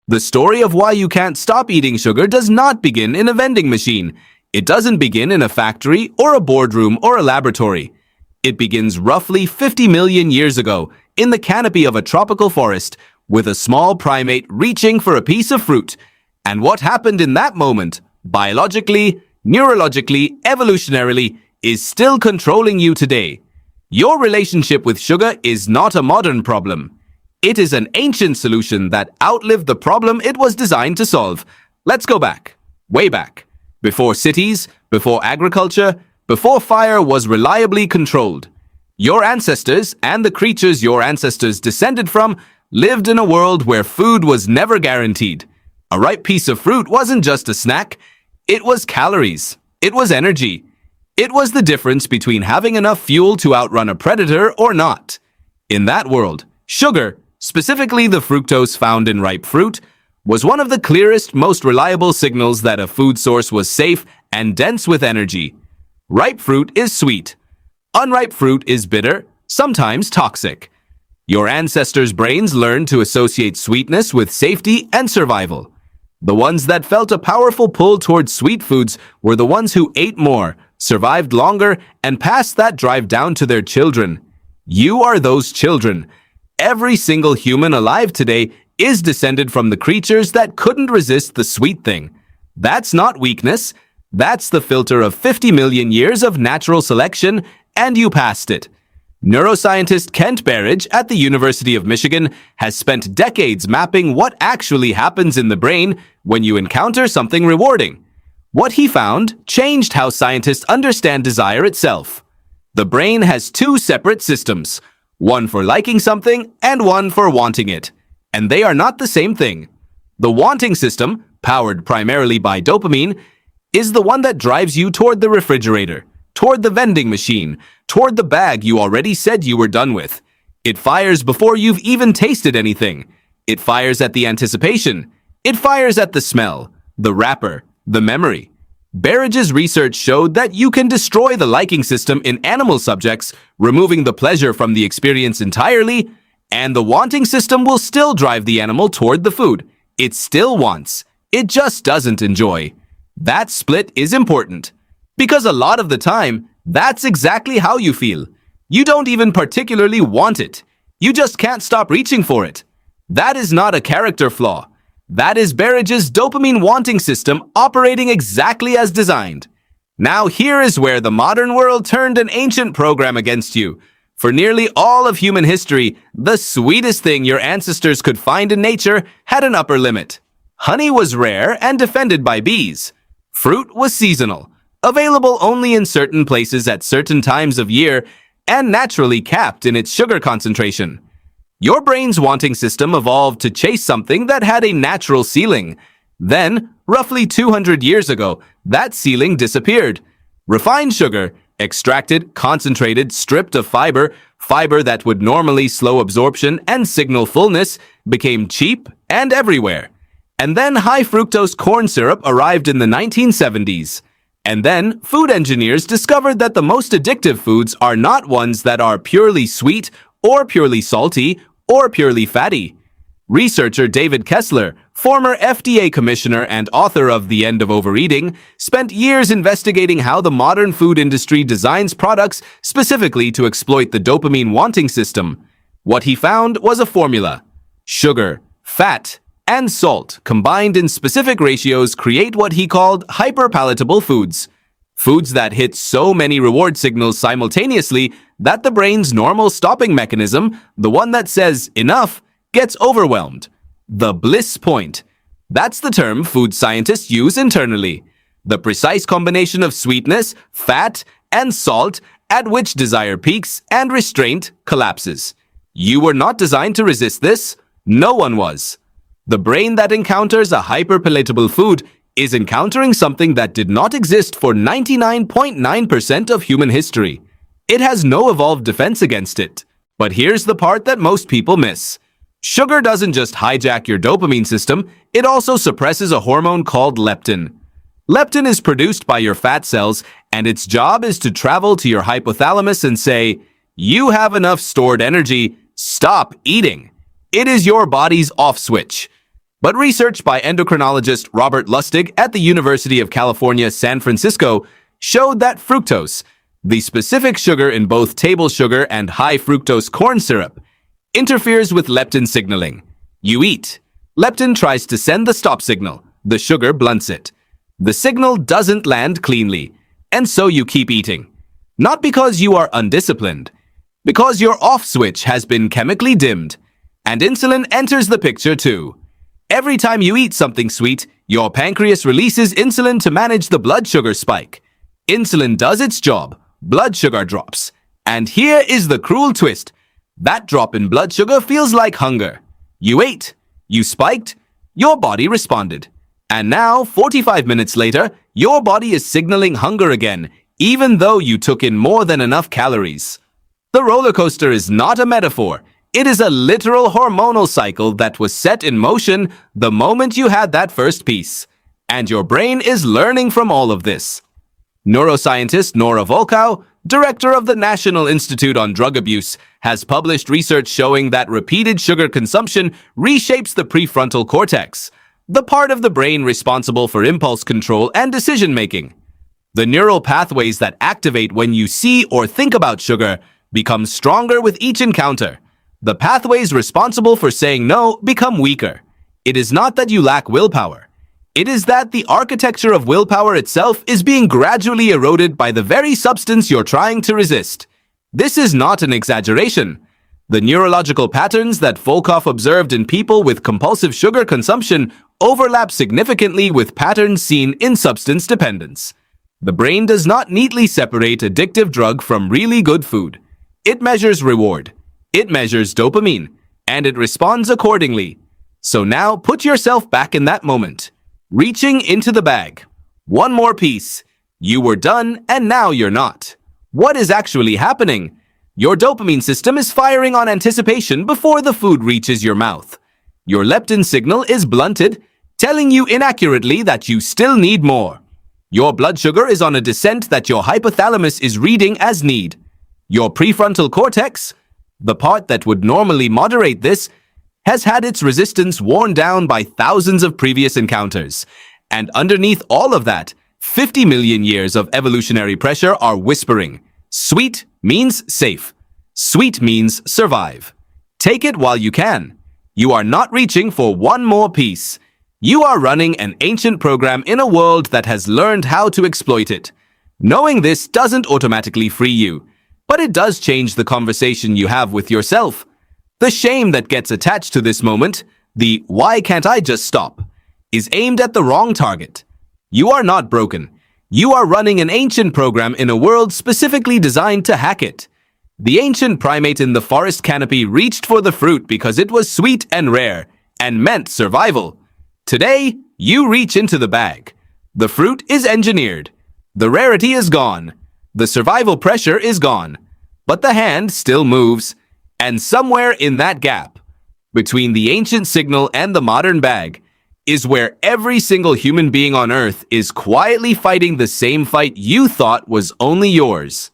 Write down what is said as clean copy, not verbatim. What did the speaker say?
The story of why you can't stop eating sugar does not begin in a vending machine. It doesn't begin in a factory or a boardroom or a laboratory. It begins roughly 50 million years ago in the canopy of a tropical forest with a small primate reaching for a piece of fruit. And what happened in that moment, biologically, neurologically, evolutionarily, is still controlling you today. Your relationship with sugar is not a modern problem. It is an ancient solution that outlived the problem it was designed to solve. Let's go back, way back. Before cities, before agriculture, before fire was reliably controlled. Your ancestors and the creatures your ancestors descended from lived in a world where food was never guaranteed. A ripe piece of fruit wasn't just a snack. It was calories. It was energy. It was the difference between having enough fuel to outrun a predator or not. In that world, sugar, specifically the fructose found in ripe fruit, was one of the clearest, most reliable signals that a food source was safe and dense with energy. Ripe fruit is sweet. Unripe fruit is bitter, sometimes toxic. Your ancestors' brains learned to associate sweetness with safety and survival. The ones that felt a powerful pull towards sweet foods were the ones who ate more, survived longer, and passed that drive down to their children. You are those children. Every single human alive today is descended from the creatures that couldn't resist the sweet thing. That's not weakness. That's the filter of 50 million years of natural selection, and you passed it. Neuroscientist Kent Berridge at the University of Michigan has spent decades mapping what actually happens in the brain when you encounter something rewarding. What he found changed how scientists understand desire itself. The brain has two separate systems, one for liking something and one for wanting it. And they are not the same thing. The wanting system, powered primarily by dopamine, is the one that drives you toward the refrigerator, toward the vending machine, toward the bag you already said you were done with. It fires before you've even tasted anything. It fires at the anticipation. It fires at the smell, the wrapper, the memory. Berridge's research showed that you can destroy the liking system in animal subjects, removing the pleasure from the experience entirely, and the wanting system will still drive the animal toward the food. It still wants. It just doesn't enjoy. That split is important, because a lot of the time, that's exactly how you feel. You don't even particularly want it. You just can't stop reaching for it. That is not a character flaw. That is Berridge's dopamine wanting system operating exactly as designed. Now here is where the modern world turned an ancient program against you. For nearly all of human history, the sweetest thing your ancestors could find in nature had an upper limit. Honey was rare and defended by bees. Fruit was seasonal, available only in certain places at certain times of year, and naturally capped in its sugar concentration. Your brain's wanting system evolved to chase something that had a natural ceiling. Then, roughly 200 years ago, that ceiling disappeared. Refined sugar, extracted, concentrated, stripped of fiber that would normally slow absorption and signal fullness, became cheap and everywhere. And then high fructose corn syrup arrived in the 1970s. And then food engineers discovered that the most addictive foods are not ones that are purely sweet or purely salty or purely fatty. Researcher David Kessler, former FDA commissioner and author of The End of Overeating, spent years investigating how the modern food industry designs products specifically to exploit the dopamine wanting system. What he found was a formula. Sugar, fat, and salt combined in specific ratios create what he called hyperpalatable foods. Foods that hit so many reward signals simultaneously that the brain's normal stopping mechanism, the one that says enough, gets overwhelmed. The bliss point. That's the term food scientists use internally. The precise combination of sweetness, fat, and salt at which desire peaks and restraint collapses. You were not designed to resist this. No one was. The brain that encounters a hyperpalatable food is encountering something that did not exist for 99.9% of human history. It has no evolved defense against it. But here's the part that most people miss. Sugar doesn't just hijack your dopamine system, it also suppresses a hormone called leptin. Leptin is produced by your fat cells, and its job is to travel to your hypothalamus and say, "You have enough stored energy, stop eating." It is your body's off switch. But research by endocrinologist Robert Lustig at the University of California, San Francisco, showed that fructose, the specific sugar in both table sugar and high fructose corn syrup, interferes with leptin signaling. You eat. Leptin tries to send the stop signal. The sugar blunts it. The signal doesn't land cleanly, and so you keep eating. Not because you are undisciplined, because your off switch has been chemically dimmed, and insulin enters the picture too. Every time you eat something sweet, your pancreas releases insulin to manage the blood sugar spike. Insulin does its job, blood sugar drops. And here is the cruel twist. That drop in blood sugar feels like hunger. You ate, you spiked, your body responded. And now, 45 minutes later, your body is signaling hunger again, even though you took in more than enough calories. The roller coaster is not a metaphor. It is a literal hormonal cycle that was set in motion the moment you had that first piece. And your brain is learning from all of this. Neuroscientist Nora Volkow, director of the National Institute on Drug Abuse, has published research showing that repeated sugar consumption reshapes the prefrontal cortex, the part of the brain responsible for impulse control and decision-making. The neural pathways that activate when you see or think about sugar become stronger with each encounter. The pathways responsible for saying no become weaker. It is not that you lack willpower. It is that the architecture of willpower itself is being gradually eroded by the very substance you're trying to resist. This is not an exaggeration. The neurological patterns that Volkow observed in people with compulsive sugar consumption overlap significantly with patterns seen in substance dependence. The brain does not neatly separate addictive drug from really good food. It measures reward. It measures dopamine, and it responds accordingly. So now put yourself back in that moment. Reaching into the bag. One more piece. You were done, and now you're not. What is actually happening? Your dopamine system is firing on anticipation before the food reaches your mouth. Your leptin signal is blunted, telling you inaccurately that you still need more. Your blood sugar is on a descent that your hypothalamus is reading as need. Your prefrontal cortex, the part that would normally moderate this, has had its resistance worn down by thousands of previous encounters. And underneath all of that, 50 million years of evolutionary pressure are whispering, sweet means safe. Sweet means survive. Take it while you can. You are not reaching for one more piece. You are running an ancient program in a world that has learned how to exploit it. Knowing this doesn't automatically free you, but it does change the conversation you have with yourself. The shame that gets attached to this moment, the "why can't I just stop?" is aimed at the wrong target. You are not broken. You are running an ancient program in a world specifically designed to hack it. The ancient primate in the forest canopy reached for the fruit because it was sweet and rare, and meant survival. Today, you reach into the bag. The fruit is engineered. The rarity is gone. The survival pressure is gone. But the hand still moves. And somewhere in that gap, between the ancient signal and the modern bag, is where every single human being on Earth is quietly fighting the same fight you thought was only yours.